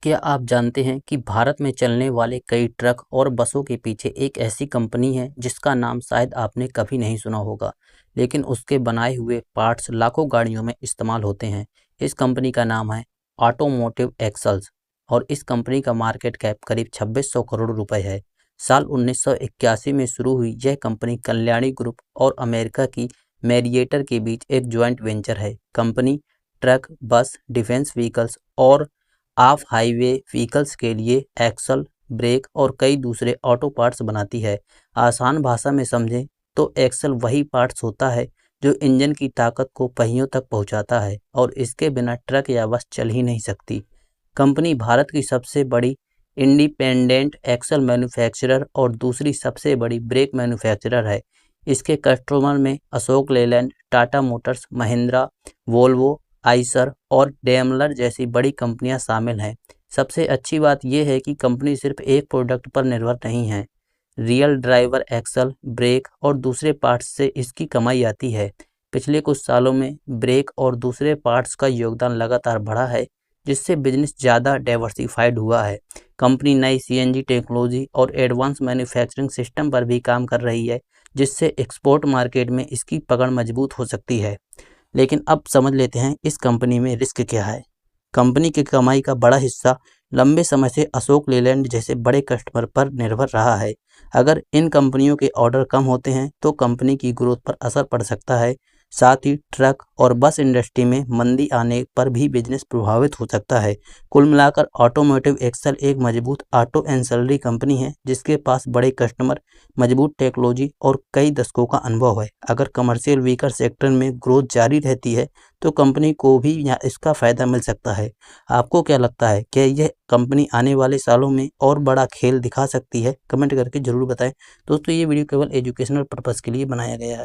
क्या आप जानते हैं कि भारत में चलने वाले कई ट्रक और बसों के पीछे एक ऐसी कंपनी है जिसका नाम शायद आपने कभी नहीं सुना होगा, लेकिन उसके बनाए हुए पार्ट्स लाखों गाड़ियों में इस्तेमाल होते हैं। इस कंपनी का नाम है ऑटोमोटिव एक्सल्स और इस कंपनी का मार्केट कैप करीब 2600 करोड़ रुपए है। साल 1981 में शुरू हुई यह कंपनी कल्याणी ग्रुप और अमेरिका की मैरिएटर के बीच एक ज्वाइंट वेंचर है। कंपनी ट्रक, बस, डिफेंस व्हीकल्स और ऑफ हाईवे व्हीकल्स के लिए एक्सल, ब्रेक और कई दूसरे ऑटो पार्ट्स बनाती है। आसान भाषा में समझें तो एक्सल वही पार्ट्स होता है जो इंजन की ताकत को पहियों तक पहुंचाता है और इसके बिना ट्रक या बस चल ही नहीं सकती। कंपनी भारत की सबसे बड़ी इंडिपेंडेंट एक्सल मैन्युफैक्चरर और दूसरी सबसे बड़ी ब्रेक मैन्युफैक्चरर है। इसके कस्टमर में Ashok Leyland, Tata Motors, Mahindra, Volvo, Eicher और डेमलर जैसी बड़ी कंपनियां शामिल हैं। सबसे अच्छी बात यह है कि कंपनी सिर्फ एक प्रोडक्ट पर निर्भर नहीं है। रियल ड्राइवर एक्सल, ब्रेक और दूसरे पार्ट्स से इसकी कमाई आती है। पिछले कुछ सालों में ब्रेक और दूसरे पार्ट्स का योगदान लगातार बढ़ा है, जिससे बिजनेस ज़्यादा डाइवर्सिफाइड हुआ है। कंपनी नई सीएनजी टेक्नोलॉजी और एडवांस मैन्युफैक्चरिंग सिस्टम पर भी काम कर रही है, जिससे एक्सपोर्ट मार्केट में इसकी पकड़ मजबूत हो सकती है। लेकिन अब समझ लेते हैं इस कंपनी में रिस्क क्या है। कंपनी की कमाई का बड़ा हिस्सा लंबे समय से अशोक लेलैंड जैसे बड़े कस्टमर पर निर्भर रहा है। अगर इन कंपनियों के ऑर्डर कम होते हैं तो कंपनी की ग्रोथ पर असर पड़ सकता है। साथ ही ट्रक और बस इंडस्ट्री में मंदी आने पर भी बिजनेस प्रभावित हो सकता है। कुल मिलाकर ऑटोमोटिव एक्सल एक मजबूत ऑटो एंसिलरी कंपनी है जिसके पास बड़े कस्टमर, मजबूत टेक्नोलॉजी और कई दशकों का अनुभव है। अगर कमर्शियल व्हीकल सेक्टर में ग्रोथ जारी रहती है तो कंपनी को भी इसका फायदा मिल सकता है। आपको क्या लगता है, क्या यह कंपनी आने वाले सालों में और बड़ा खेल दिखा सकती है? कमेंट करके जरूर बताएं। दोस्तों, ये वीडियो केवल एजुकेशनल पर्पज़ के लिए बनाया गया है।